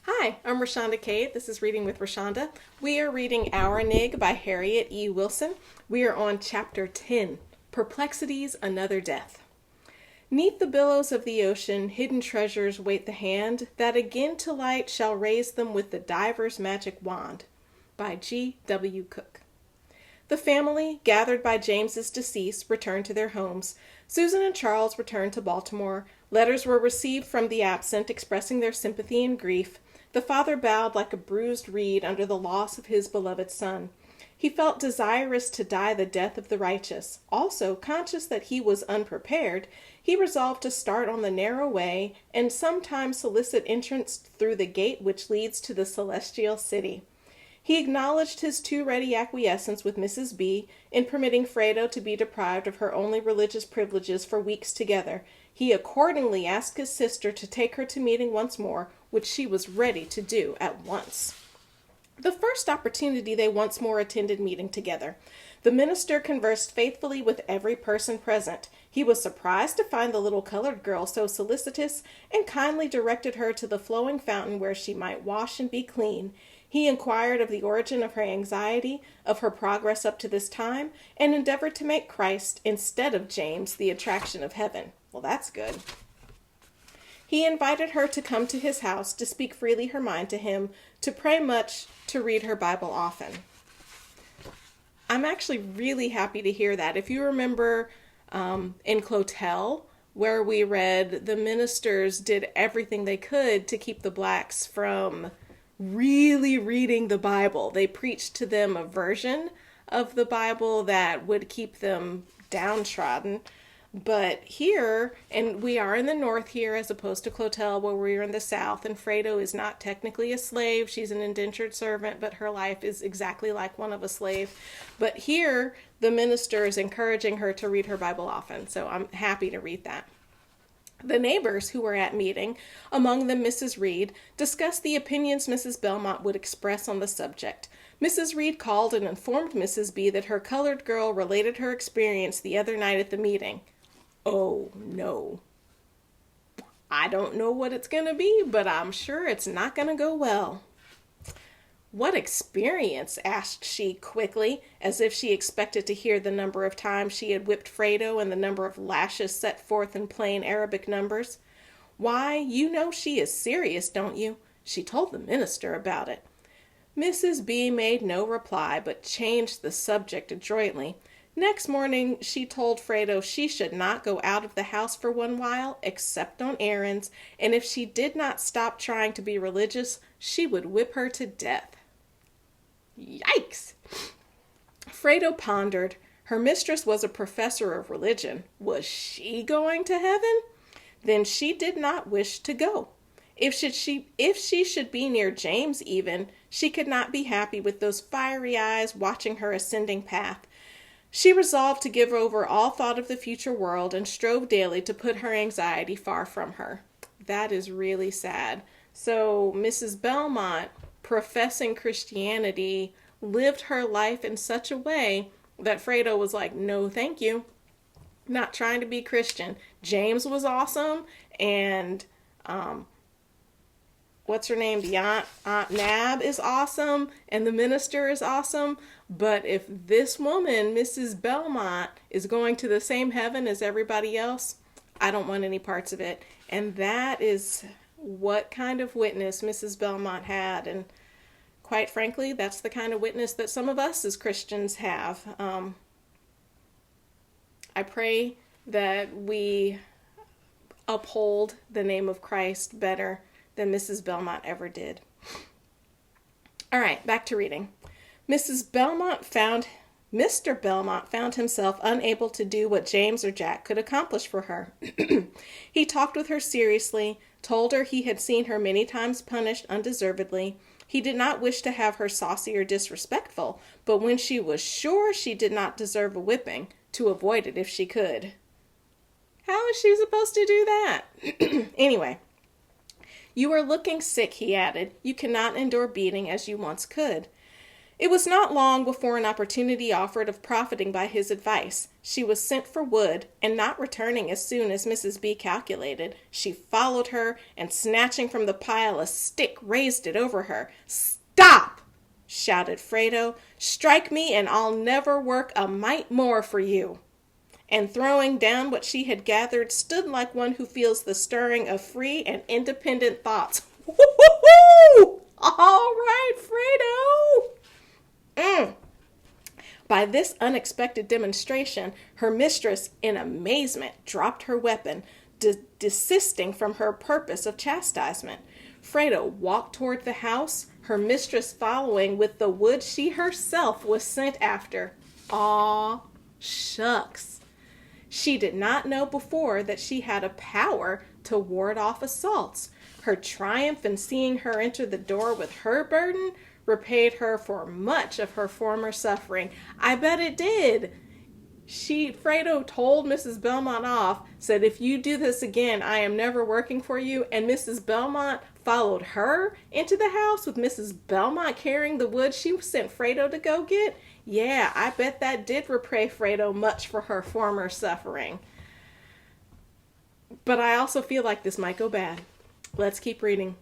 Hi, I'm Rashonda Cade. This is Reading with Rashonda. We are reading Our Nig by Harriet E. Wilson. We are on Chapter 10, Perplexities, Another Death. Neath the billows of the ocean, hidden treasures wait the hand that again to light shall raise them with the diver's magic wand. By G. W. Cook. The family, gathered by James's decease, returned to their homes. Susan and Charles returned to Baltimore. Letters were received from the absent expressing their sympathy and grief. The father bowed like a bruised reed under the loss of his beloved son. He felt desirous to die the death of the righteous. Also, conscious that he was unprepared, he resolved to start on the narrow way and sometime solicit entrance through the gate which leads to the celestial city. He acknowledged his too ready acquiescence with Mrs. B. in permitting Fredo to be deprived of her only religious privileges for weeks together. He accordingly asked his sister to take her to meeting once more, which she was ready to do at once. The first opportunity they once more attended meeting together. The minister conversed faithfully with every person present. He was surprised to find the little colored girl so solicitous, and kindly directed her to the flowing fountain where she might wash and be clean. He inquired of the origin of her anxiety, of her progress up to this time, and endeavored to make Christ, instead of James, the attraction of heaven. Well, that's good. He invited her to come to his house, to speak freely her mind to him, to pray much, to read her Bible often. I'm actually really happy to hear that. If you remember in Clotel, where we read the ministers did everything they could to keep the blacks from really reading the Bible. They preached to them a version of the Bible that would keep them downtrodden. But here, and we are in the north here as opposed to Clotel where we are in the south, and Fredo is not technically a slave. She's an indentured servant, but her life is exactly like one of a slave. But here, the minister is encouraging her to read her Bible often, so I'm happy to read that. The neighbors who were at meeting, among them Mrs. Reed, discussed the opinions Mrs. Belmont would express on the subject. Mrs. Reed called and informed Mrs. B. that her colored girl related her experience the other night at the meeting. Oh, no. I don't know what it's going to be, but I'm sure it's not going to go well. What experience? Asked she quickly, as if she expected to hear the number of times she had whipped Fredo and the number of lashes set forth in plain Arabic numbers. Why, you know she is serious, don't you? She told the minister about it. Mrs. B. made no reply, but changed the subject adroitly. Next morning she told Fredo she should not go out of the house for one while, except on errands, and if she did not stop trying to be religious, she would whip her to death. Yikes! Fredo pondered. Her mistress was a professor of religion. Was she going to heaven? Then she did not wish to go. If she should be near James even, she could not be happy with those fiery eyes watching her ascending path. She resolved to give over all thought of the future world and strove daily to put her anxiety far from her. That is really sad. So Mrs. Belmont, professing Christianity, lived her life in such a way that Fredo was like, no, thank you. Not trying to be Christian. James was awesome, and what's her name? The Aunt Nab is awesome, and the minister is awesome. But if this woman, Mrs. Belmont, is going to the same heaven as everybody else, I don't want any parts of it. And that is what kind of witness Mrs. Belmont had. And quite frankly, that's the kind of witness that some of us as Christians have. I pray that we uphold the name of Christ better than Mrs. Belmont ever did. All right, back to reading. Mr. Belmont found himself unable to do what James or Jack could accomplish for her. He talked with her seriously, told her he had seen her many times punished undeservedly. He did not wish to have her saucy or disrespectful, but when she was sure she did not deserve a whipping, to avoid it if she could. How is she supposed to do that? Anyway. You are looking sick, he added. You cannot endure beating as you once could. It was not long before an opportunity offered of profiting by his advice. She was sent for wood, and not returning as soon as Mrs. B calculated, she followed her, and snatching from the pile a stick, raised it over her. "Stop!" shouted Fredo. "Strike me, and I'll never work a mite more for you." And throwing down what she had gathered, stood like one who feels the stirring of free and independent thoughts. Woo-hoo-hoo! All right, Fredo! By this unexpected demonstration, her mistress, in amazement, dropped her weapon, desisting from her purpose of chastisement. Fredo walked toward the house, her mistress following with the wood she herself was sent after. Aw, shucks. She did not know before that she had a power to ward off assaults. Her triumph in seeing her enter the door with her burden repaid her for much of her former suffering. I bet it did. Fredo told Mrs. Belmont off, said, "If you do this again, I am never working for you." And Mrs. Belmont followed her into the house with Mrs. Belmont carrying the wood she sent Fredo to go get. Yeah, I bet that did repay Fredo much for her former suffering. But I also feel like this might go bad. Let's keep reading.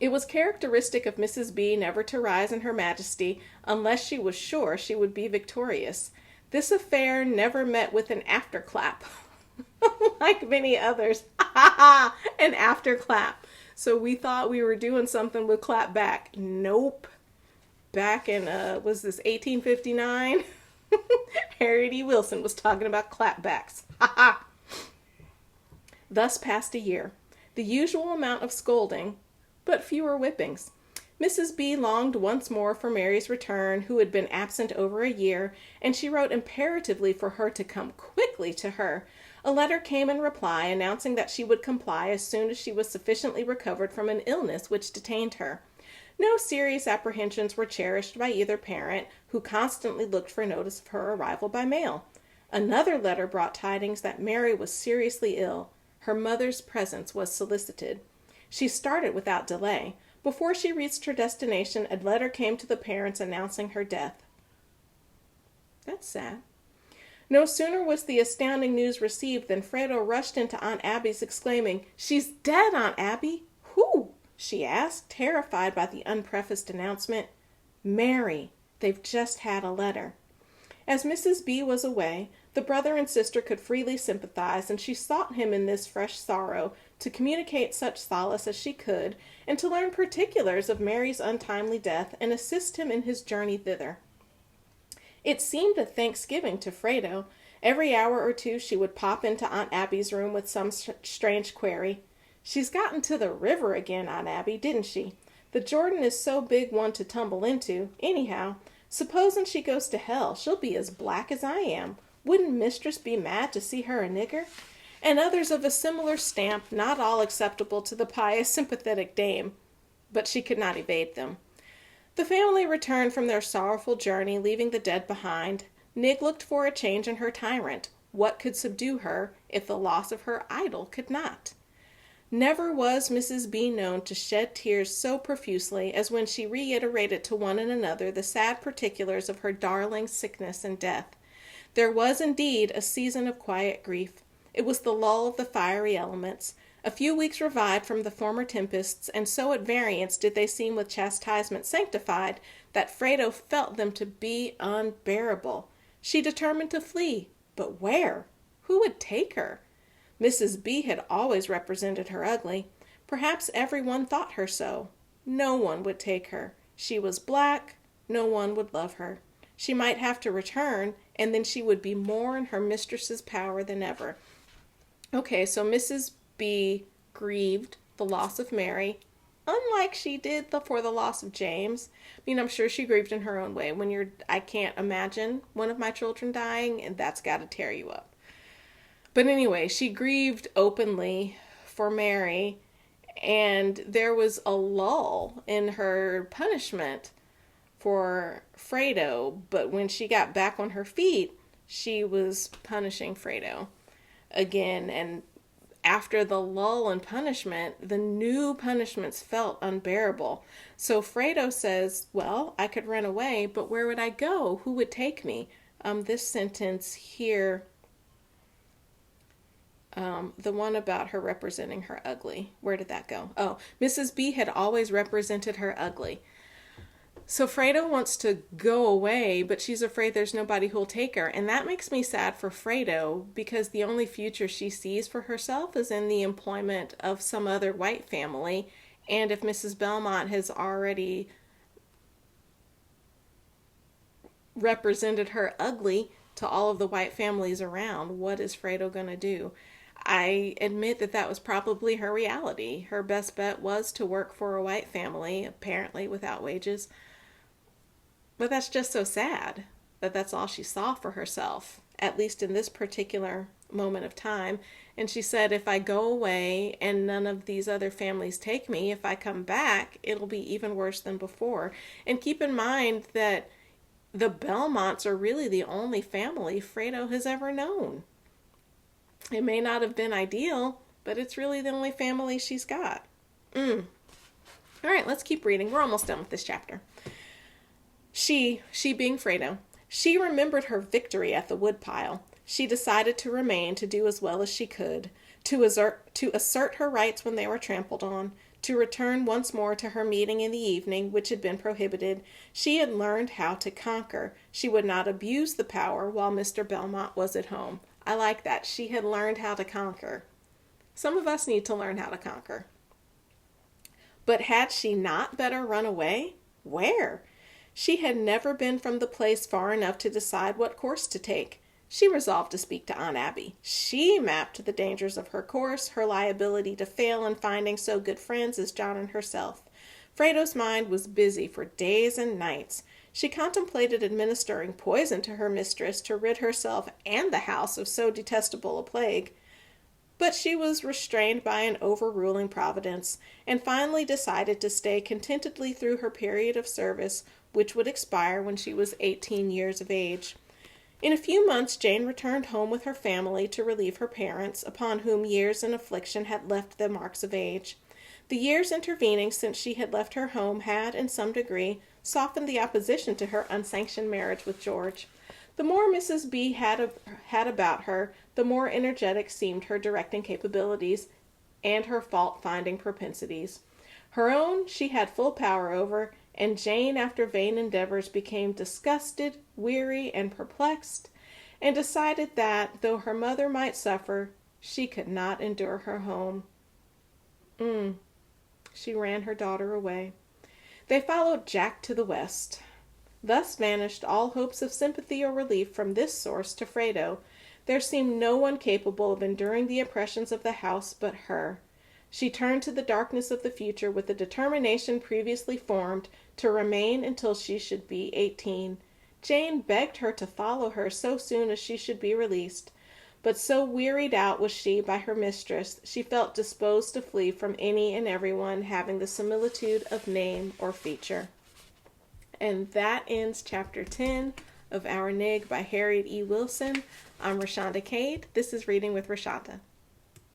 It was characteristic of Mrs. B never to rise in her majesty unless she was sure she would be victorious. This affair never met with an afterclap, like many others. An afterclap. So we thought we were doing something with clap back. Nope. Back in, was this 1859? Harriet E. Wilson was talking about clapbacks. Thus passed a year. The usual amount of scolding, but fewer whippings. Mrs. B longed once more for Mary's return, who had been absent over a year, and she wrote imperatively for her to come quickly to her. A letter came in reply, announcing that she would comply as soon as she was sufficiently recovered from an illness which detained her. No serious apprehensions were cherished by either parent, who constantly looked for notice of her arrival by mail. Another letter brought tidings that Mary was seriously ill. Her mother's presence was solicited. She started without delay. Before she reached her destination, a letter came to the parents announcing her death. That's sad. No sooner was the astounding news received than Fredo rushed into Aunt Abby's, exclaiming, "She's dead, Aunt Abby!" "Who?" she asked, terrified by the unprefaced announcement. "Mary. They've just had a letter." As Mrs. B was away, the brother and sister could freely sympathize, and she sought him in this fresh sorrow to communicate such solace as she could, and to learn particulars of Mary's untimely death and assist him in his journey thither. It seemed a Thanksgiving to Fredo. Every hour or two she would pop into Aunt Abby's room with some strange query. "She's gotten to the river again, Aunt Abby, didn't she? The Jordan is so big one to tumble into. Anyhow, supposin' she goes to hell, she'll be as black as I am. Wouldn't mistress be mad to see her a nigger?" And others of a similar stamp, not all acceptable to the pious, sympathetic dame. But she could not evade them. The family returned from their sorrowful journey, leaving the dead behind. Nig looked for a change in her tyrant. What could subdue her, if the loss of her idol could not? Never was Mrs. B known to shed tears so profusely as when she reiterated to one and another the sad particulars of her darling's sickness and death. There was indeed a season of quiet grief. It was the lull of the fiery elements. A few weeks revived from the former tempests, and so at variance did they seem with chastisement sanctified, that Fredo felt them to be unbearable. She determined to flee, but where? Who would take her? Mrs. B had always represented her ugly. Perhaps everyone thought her so. No one would take her. She was black. No one would love her. She might have to return, and then she would be more in her mistress's power than ever. Okay, so Mrs. B grieved the loss of Mary, unlike she did for the loss of James. I mean, I'm sure she grieved in her own way. I can't imagine one of my children dying, and that's got to tear you up. But anyway, she grieved openly for Mary, and there was a lull in her punishment for Fredo, but when she got back on her feet, she was punishing Fredo again, and after the lull in punishment, the new punishments felt unbearable. So Fredo says, well, I could run away, but where would I go? Who would take me? This sentence here, the one about her representing her ugly, where did that go? Oh, Mrs. B had always represented her ugly. So Fredo wants to go away, but she's afraid there's nobody who'll take her. And that makes me sad for Fredo, because the only future she sees for herself is in the employment of some other white family. And if Mrs. Belmont has already represented her ugly to all of the white families around, what is Fredo going to do? I admit that that was probably her reality. Her best bet was to work for a white family, apparently without wages. But that's just so sad that that's all she saw for herself, at least in this particular moment of time. And she said, if I go away and none of these other families take me, if I come back, it'll be even worse than before. And keep in mind that the Belmonts are really the only family Fredo has ever known. It may not have been ideal, but it's really the only family she's got. All right, let's keep reading. We're almost done with this chapter. She being Fredo, she remembered her victory at the woodpile. She decided to remain to do as well as she could, to assert her rights when they were trampled on, to return once more to her meeting in the evening, which had been prohibited. She had learned how to conquer. She would not abuse the power while Mr. Belmont was at home. I like that. She had learned how to conquer. Some of us need to learn how to conquer. But had she not better run away? Where? She had never been from the place far enough to decide what course to take. She resolved to speak to Aunt Abby. She mapped the dangers of her course, her liability to fail in finding so good friends as John and herself. Fredo's mind was busy for days and nights. She contemplated administering poison to her mistress to rid herself and the house of so detestable a plague. But she was restrained by an overruling providence, and finally decided to stay contentedly through her period of service, which would expire when she was 18 years of age. In a few months Jane returned home with her family to relieve her parents, upon whom years and affliction had left the marks of age. The years intervening since she had left her home had, in some degree, softened the opposition to her unsanctioned marriage with George. The more Mrs. B had about her, the more energetic seemed her directing capabilities and her fault-finding propensities. Her own she had full power over, and Jane, after vain endeavors, became disgusted, weary, and perplexed, and decided that, though her mother might suffer, she could not endure her home. She ran her daughter away. They followed Jack to the west. Thus vanished all hopes of sympathy or relief from this source to Fredo. There seemed no one capable of enduring the oppressions of the house but her. She turned to the darkness of the future with a determination previously formed to remain until she should be 18. Jane begged her to follow her so soon as she should be released, but so wearied out was she by her mistress, she felt disposed to flee from any and everyone having the similitude of name or feature. And that ends chapter 10 of Our Nig by Harriet E. Wilson. I'm Rashonda Cade. This is Reading with Rashonda.